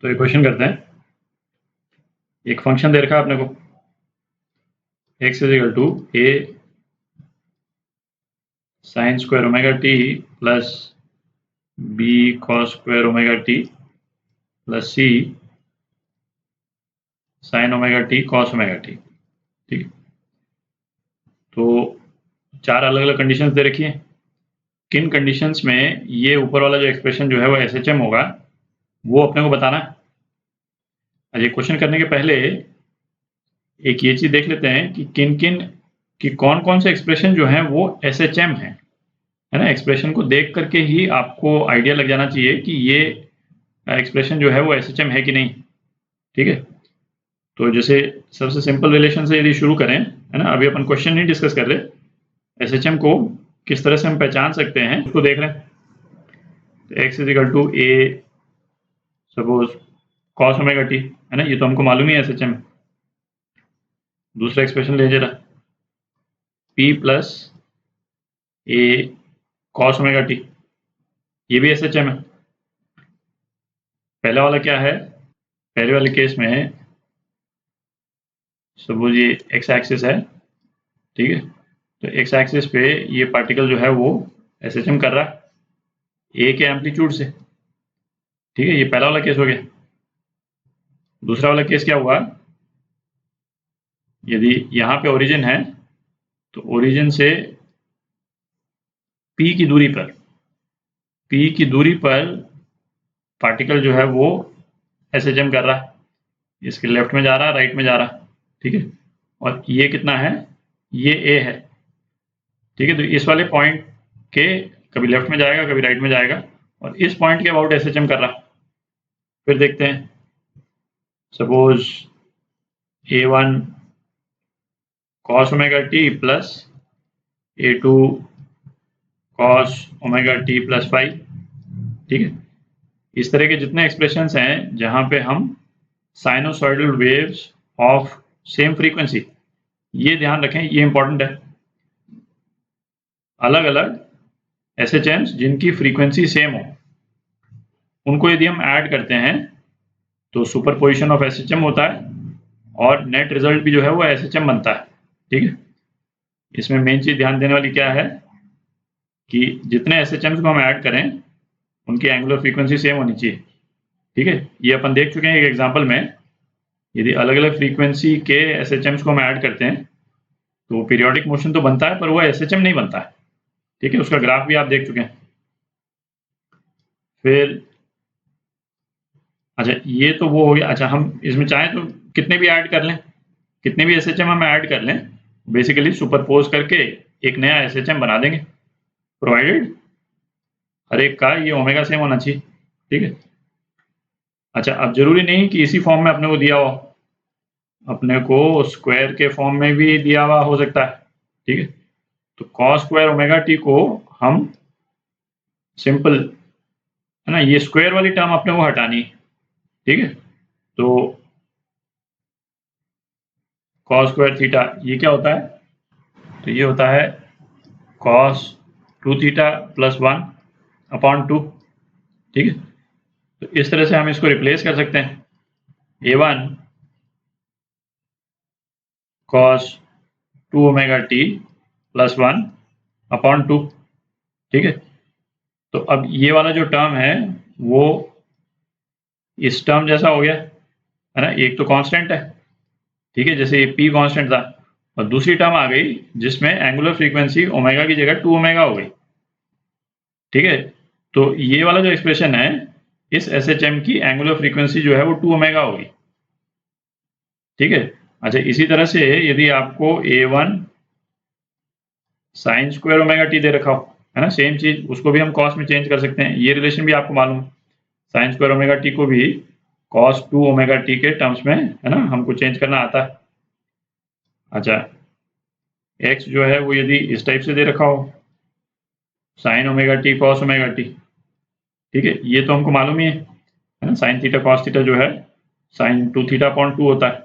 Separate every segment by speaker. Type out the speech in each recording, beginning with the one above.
Speaker 1: तो एक क्वेश्चन करते हैं। एक फंक्शन दे रखा है अपने को x is equal to a sine square omega T plus b cos square omega T plus c sine omega T cos omega T. ठीक है, तो चार अलग अलग कंडीशंस दे रखी हैं। किन कंडीशंस में ये ऊपर वाला जो एक्सप्रेशन जो है वो SHM होगा वो अपने को बताना है। ये क्वेश्चन करने के पहले एक ये चीज देख लेते हैं कि किन किन कि कौन कौन से एक्सप्रेशन जो हैं वो SHM है ना। एक्सप्रेशन को देख करके ही आपको आइडिया लग जाना चाहिए कि ये एक्सप्रेशन जो है वो SHM है कि नहीं। ठीक है, तो जैसे सबसे सिंपल रिलेशन से यदि शुरू करें, है ना, अभी अपन क्वेश्चन नहीं डिस्कस कर रहे, SHM को किस तरह से हम पहचान सकते हैं उसको देख रहे हैं। तो x is equal to A suppose cos omega T, है ना, ये तो हमको मालूम ही है SHM। दूसरा एक्सप्रेशन ले जरा p प्लस ए कॉस ओमेगा टी, ये भी SHM है। पहला वाला क्या है, पहले वाले केस में सपोज ये x एक्सिस है, ठीक है, तो x एक्सिस पे ये पार्टिकल जो है वो SHM कर रहा है a के एम्पलीट्यूड से। ठीक है, ये पहला वाला केस हो गया। दूसरा वाला केस क्या हुआ, यदि यहाँ पे ओरिजिन है तो ओरिजिन से p की दूरी पर पार्टिकल जो है वो SHM कर रहा है, इसके लेफ्ट में जा रहा है, राइट में जा रहा है। ठीक है, और ये कितना है, ये a है। ठीक है, तो इस वाले पॉइंट के कभी लेफ्ट में जाएगा कभी राइट में जाएगा, और इस पॉइंट के अबाउट SHM कर रहा है। फिर देखते हैं, suppose a1 cos omega T plus a2 cos omega T plus 5। ठीक है, इस तरह के जितने एक्सप्रेशंस हैं जहां पे हम sinusoidal waves of same frequency, ये ध्यान रखें, ये इंपॉर्टेंट है। अलग अलग SHMs जिनकी फ्रीक्वेंसी सेम हो, उनको यदि हम ऐड करते हैं तो सुपरपोजिशन ऑफ SHM होता है और नेट रिजल्ट भी जो है वो SHM बनता है। ठीक है, इसमें मेन चीज ध्यान देने वाली क्या है कि जितने SHMs को हम ऐड करें उनकी एंगुलर फ्रीक्वेंसी सेम होनी चाहिए। ठीक है, ये अपन देख चुके हैं एक एग्जांपल में, यदि अलग अलग फ्रीक्वेंसी के SHMs को हम ऐड करते हैं तो पीरियोडिक मोशन तो बनता है पर वो SHM नहीं बनता है। ठीक है, उसका ग्राफ भी आप देख चुके हैं। फिर अच्छा, ये तो वो हो गया। अच्छा, हम इसमें चाहें तो कितने भी ऐड कर लें, कितने भी SHM हम ऐड कर लें, बेसिकली सुपरपोज करके एक नया SHM बना देंगे, प्रोवाइडेड हर एक का ये ओमेगा सेम होना चाहिए। ठीक है, अच्छा, अब जरूरी नहीं कि इसी फॉर्म में अपने को दिया हो, अपने को स्क्वायर के फॉर्म में भी दिया हुआ हो सकता है। ठीक है, तो कॉस स्क्वायर ओमेगा टी को हम सिंपल, है ना, ये स्क्वायर वाली टर्म अपने को हटानी है। ठीक है, तो कॉस स्क्वायर थीटा ये क्या होता है, तो ये होता है कॉस 2 थीटा प्लस 1 अपॉन 2। ठीक है, तो इस तरह से हम इसको रिप्लेस कर सकते हैं, a1 cos 2 omega T plus 1 upon 2। ठीक है, तो अब ये वाला जो टर्म है वो इस टर्म जैसा हो गया, है ना, एक तो कांस्टेंट है। ठीक है, जैसे ये p कांस्टेंट था, और दूसरी टर्म आ गई जिसमें एंगुलर फ्रीक्वेंसी ओमेगा की जगह 2 ओमेगा हो गई। ठीक है, तो ये वाला जो एक्सप्रेशन है, इस SHM की एंगुलर फ्रीक्वेंसी जो है वो 2 ओमेगा होगी। ठीक है, अच्छा, इसी तरह से यदि आपको a1 sine square omega t दे रखा हो, है ना, सेम चीज उसको भी हम कॉस में चेंज कर सकते हैं, ये रिलेशन भी आपको मालूम है। साइन स्क्वायर ओमेगा टी को भी कॉस 2 ओमेगा टी के टर्म्स में, है ना, हमको चेंज करना आता है। अच्छा, x जो है वो यदि इस टाइप से दे रखा हो, sign omega T cos omega T, ठीक है, ये तो हमको मालूम ही है ना, साइन थीटा कॉस थीटा जो है साइन 2 थीटा अपॉन 2 होता है,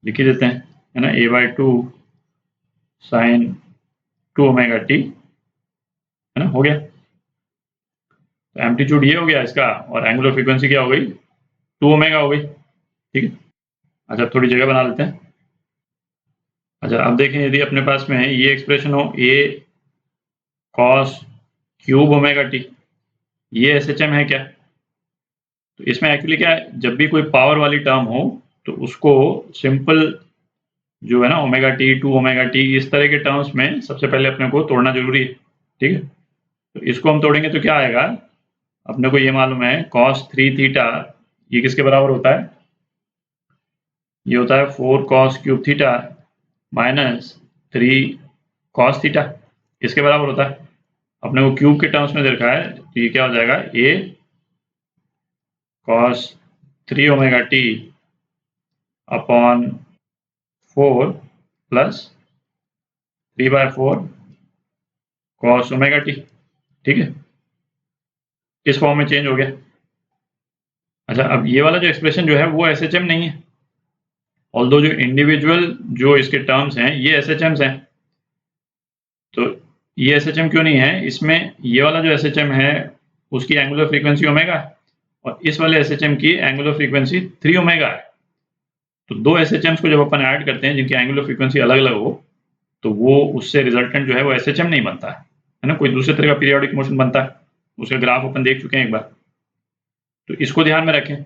Speaker 1: लिख ही देते हैं, है ना, a/2 साइन 2 ओमेगा टी, है ना, हो गया। तो एम्पलीट्यूड ये हो गया इसका, और एंगुलर फ्रीक्वेंसी क्या हो गई 2 ओमेगा हो गई, ठीक है। अच्छा, थोड़ी जगह बना लेते हैं। अच्छा, अब देखें, यदि अपने पास में है ये एक्सप्रेशन हो a cos cube omega T, ये एसएचएम है क्या? तो इसमें एक्चुअली क्या है, जब भी कोई पावर वाली टर्म हो तो उसको सिंपल जो है ना ओमेगा टी, 2 ओमेगा टी, इस तरह के टर्म्स में सबसे पहले अपने को तोड़ना जरूरी है, ठीक है। तो इसको हम तोड़ेंगे तो क्या आएगा, अपने को ये मालूम है cos 3 थीटा ये किसके बराबर होता है, ये होता है 4 cos cube theta minus 3 cos theta, इसके बराबर होता है। अपने को क्यूब के टर्म्स में देखा है तो ये क्या हो जाएगा, a cos 3 omega T upon 4 plus 3/4 cos omega T, ठीक है। इस फॉर्म में चेंज हो गया। अच्छा, अब ये वाला जो एक्सप्रेशन जो है वो एसएचएम नहीं है, ऑल्दो जो इंडिविजुअल जो इसके टर्म्स हैं ये एसएचएम्स हैं। तो ये एसएचएम क्यों नहीं है, इसमें ये वाला जो एसएचएम है उसकी एंगुलर फ्रीक्वेंसी ओमेगा है और इस वाले एसएचएम की एंगुलर फ्रीक्वेंसी 3 ओमेगा है। तो दो एसएचएम्स को जब अपन ऐड करते हैं जिनकी एंगुलर फ्रीक्वेंसी अलग अलग हो तो वो उससे रिजल्टेंट जो है वो एसएचएम नहीं बनता है ना, कोई दूसरे तरह का पीरियोडिक मोशन बनता है। उसका ग्राफ अपन देख चुके हैं एक बार, तो इसको ध्यान में रखें।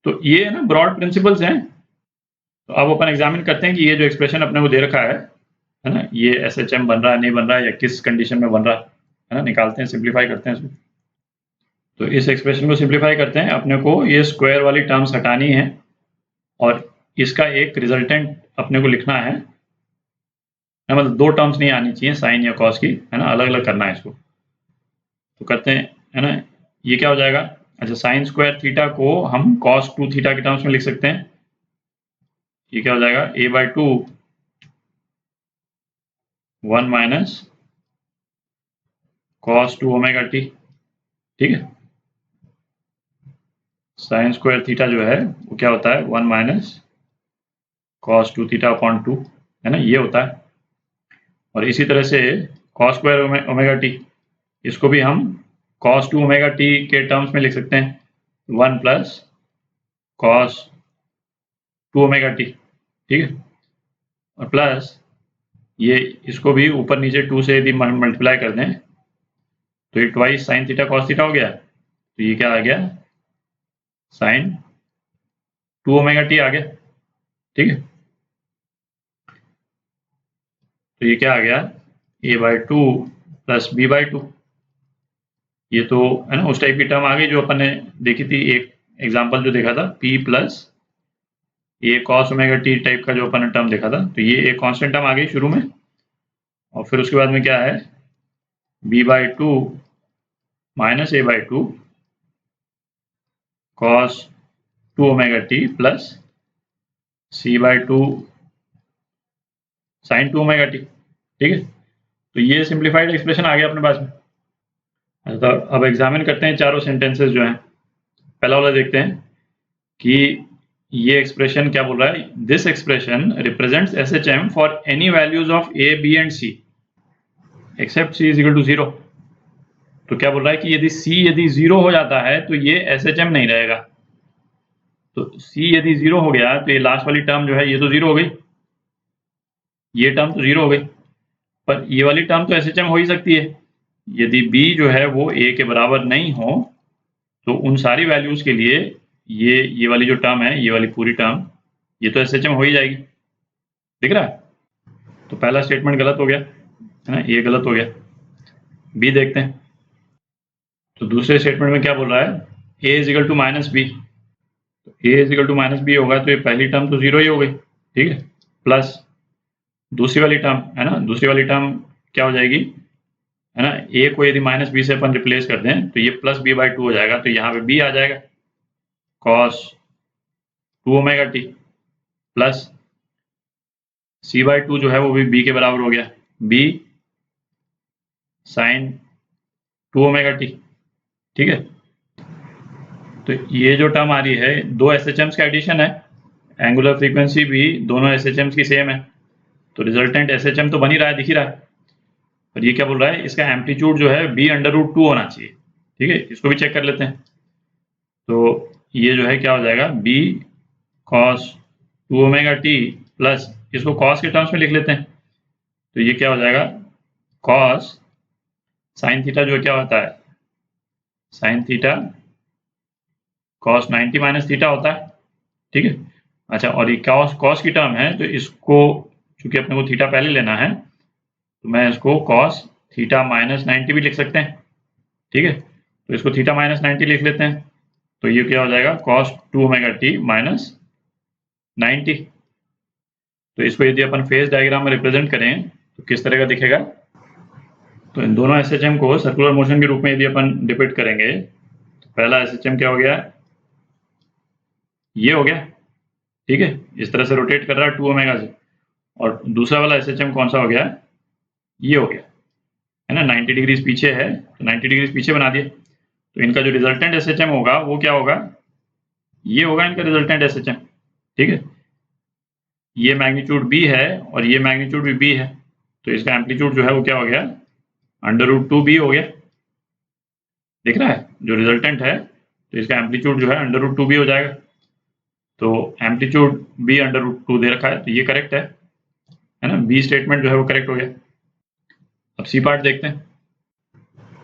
Speaker 1: तो ये है ना ब्रॉड प्रिंसिपल्स हैं। तो अब अपन एग्जामिन करते हैं कि ये जो एक्सप्रेशन अपने को दे रखा है ना, ये एसएचएम बन रहा है नहीं बन रहा है या किस कंडीशन में बन रहा है ना, निकालते हैं, सिंप्लीफाई करते हैं इसको। तो इस एक्सप्रेशन को सिंप्लीफाई करते हैं, अपने को ये स्क्वायर वाली टर्म्स हटानी है और इसका एक रिजल्टेंट अपने को लिखना है, मतलब दो टर्म्स नहीं आनी चाहिए साइन या कॉस की, है ना, अलग अलग करना है इसको। तो करते हैं, है ना, ये क्या हो जाएगा, अच्छा साइन स्क्वायर थीटा को हम कॉस 2 थीटा के टर्म्स में लिख सकते हैं। ये क्या हो जाएगा, a/2 1 minus cos 2 omega T, ठीक है। साइन स्क्वायर थीटा जो है वो क्या होता है 1 माइनस cos 2 थीटा अपॉन 2, है ना, ये होता है। और इसी तरह से cos स्क्वायर ओमेगा टी, इसको भी हम cos 2 ओमेगा टी के टर्म्स में लिख सकते हैं, 1 प्लस cos 2 ओमेगा टी, ठीक है। और प्लस ये इसको भी ऊपर नीचे 2 से यदि मल्टीप्लाई कर दें तो ये twice sine theta cos theta हो गया। तो ये क्या आ गया, साइन 2 ओमेगा टी आ गया, ठीक है। तो ये क्या आ गया, a/2 प्लस b/2। ये तो है ना उस टाइप की टर्म आ गई जो अपन ने देखी थी, एक एग्जांपल जो देखा था p प्लस ए कॉस ओमेगा टी टाइप का जो अपन ने टर्म देखा था। तो ये एक कांस्टेंट टर्म आ गई शुरू में और फिर उसके बाद में क्या है, b/2 minus a/2 cos 2 omega T plus c/2 sin 2 omega T, ठीक है। तो ये सिंप्लीफाइड एक्सप्रेशन आ गया अपने पास में। तो अब एग्जामिन करते हैं चारों सेंटेंसेस जो हैं। पहला वाला देखते हैं कि ये एक्सप्रेशन क्या बोल रहा है, this expression represents SHM for any values of A B and C except C is equal to 0। तो क्या बोल रहा है कि यदि सी यदि 0 हो जाता है तो ये एसएचएम नहीं रहेगा। तो सी यदि 0 हो गया तो ये लास्ट वाली टर्म जो है ये तो 0 हो गई, ये टर्म तो 0 हो गई, पर ये वाली टर्म तो एसएचएम हो ही सकती है। यदि b जो है वो a के बराबर नहीं हो तो उन सारी वैल्यूज के लिए ये वाली जो टर्म है, ये वाली पूरी टर्म, ये तो एसएचएम हो ही जाएगी, दिख रहा है। तो पहला स्टेटमेंट गलत हो गया, है ना, ये गलत हो गया। बी देखते हैं। तो दूसरे स्टेटमेंट में क्या बोल रहा है, a is equal to minus B. तो a is equal to minus B होगा तो ये पहली टर्म तो 0 ही हो गई, ठीक है, प्लस दूसरी वाली टर्म, है ना, दूसरी वाली टर्म क्या हो जाएगी, है ना, a को यदि माइनस बी से अपन रिप्लेस कर दें तो ये प्लस b/2 हो जाएगा। तो यहाँ पे b आ जाएगा cos 2 omega T plus c/2 जो है वो भी b के बराबर हो गया, b sin 2 ओमेगा टी, ठीक है। तो ये जो टर्म आ रही है दो एसएचएम्स का एडिशन है, एंगुलर फ्रीक्वेंसी भी दोनों एसएचएम्स की सेम है, तो रिजल्टेंट एसएचएम तो बन ही रहा है, दिख ही रहा है। और ये क्या बोल रहा है, इसका एम्पलीट्यूड जो है b अंडर रूट 2 होना चाहिए, ठीक है। इसको भी चेक कर लेते हैं। तो ये जो है क्या हो जाएगा, b cos 2 omega T plus, इसको cos के टर्म्स में लिख लेते हैं, तो ये क्या हो जाएगा, cos साइन थीटा जो क्या होता है, sine theta cos 90 minus theta होता है, ठीक है। अच्छा, और ये cos की टर्म है, तो इसको चूंकि अपने को थीटा पहले लेना है, तो मैं इसको cos थीटा माइनस 90 भी लिख सकते हैं, ठीक है। तो इसको थीटा माइनस 90 लिख लेते हैं, तो ये क्या हो जाएगा, cos 2 ओमेगा टी माइनस 90। तो इसको यदि अपन फेज डायग्राम में रिप्रेजेंट करें तो किस तरह का दिखेगा, तो इन दोनों एसएचएम को सर्कुलर मोशन के रूप में यदि अपन डिपिक्ट करेंगे, तो पहला एसएचएम क्या हो गया, ये हो गया, ठीक है, इस तरह से रोटेट कर रहा है 2 ओमेगा से, और दूसरा वाला एसएचएम कौन सा हो गया, ये हो गया, है ना, 90 डिग्रीज पीछे है, तो 90 डिग्रीज पीछे बना दिया। तो इनका जो रिजल्टेंट एसएचएम होगा वो क्या होगा, ये होगा इनका रिजल्टेंट एसएचएम, ठीक है। ये मैग्नीट्यूड b है और ये मैग्नीट्यूड भी b है, तो इसका एम्पलीट्यूड जो है वो क्या हो गया, √2b हो गया, दिख रहा है जो रिजल्टेंट है, तो इसका एम्पलीट्यूड जो है √2b हो जाएगा। तो एम्पलीट्यूड b √2 दे रखा है, तो ये करेक्ट है ना, बी स्टेटमेंट जो है वो करेक्ट हो गया। अब सी पार्ट देखते हैं,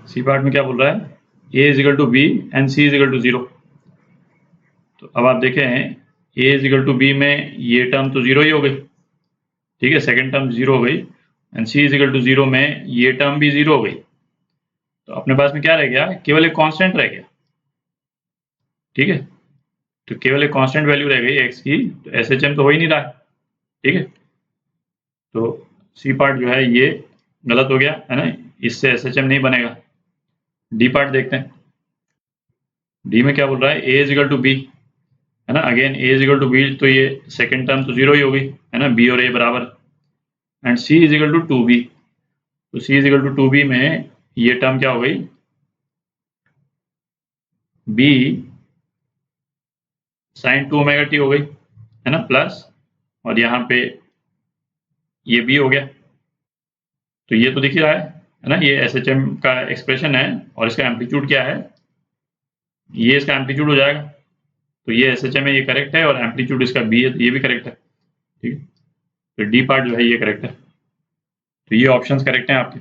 Speaker 1: सी पार्ट में क्या बोल रहा है, a is equal to B and c is equal to 0। तो अब आप देखें a इजिकल टू बी में ये टर्म तो 0 ही हो गई, ठीक है, सेकेंड टर्म 0 हो गई, एंड c इजिकल टू 0 में ये टर्म भी 0 हो गई। तो अपने पास में क्या रह गया, केवल एक कांस्टेंट रह गया, ठीक है, तो केवल एक कांस्टेंट वैल्यू रह गई x की, तो एसएचएम तो हो ही नहीं रहा है, ठीक है। तो सी पार्ट जो है ये गलत हो गया, है ना, इससे एसएचएम नहीं बनेगा। डी पार्ट देखते हैं, डी में क्या बोल रहा है, a इजिकल टू बी, है ना, again a is equal to B, तो ये सेकेंड टर्म तो 0 ही हो गई, है ना, b और a बराबर, and c is equal to 2b, तो c इजिकल टू 2b में ये टर्म क्या हो गई, b साइन 2 ओमेगा टी हो गई, है ना, प्लस, और यहाँ पे ये b हो गया। तो ये तो दिख ही रहा है ना, ये एसएचएम का एक्सप्रेशन है, और इसका एम्पलीट्यूड क्या है, ये इसका एम्पलीट्यूड हो जाएगा। तो ये एसएचएम है, ये करेक्ट है, और एम्पलीट्यूड इसका b है, तो ये भी करेक्ट है, ठीक है। तो डी पार्ट जो है ये करेक्ट है, तो ये ऑप्शंस करेक्ट हैं आपके।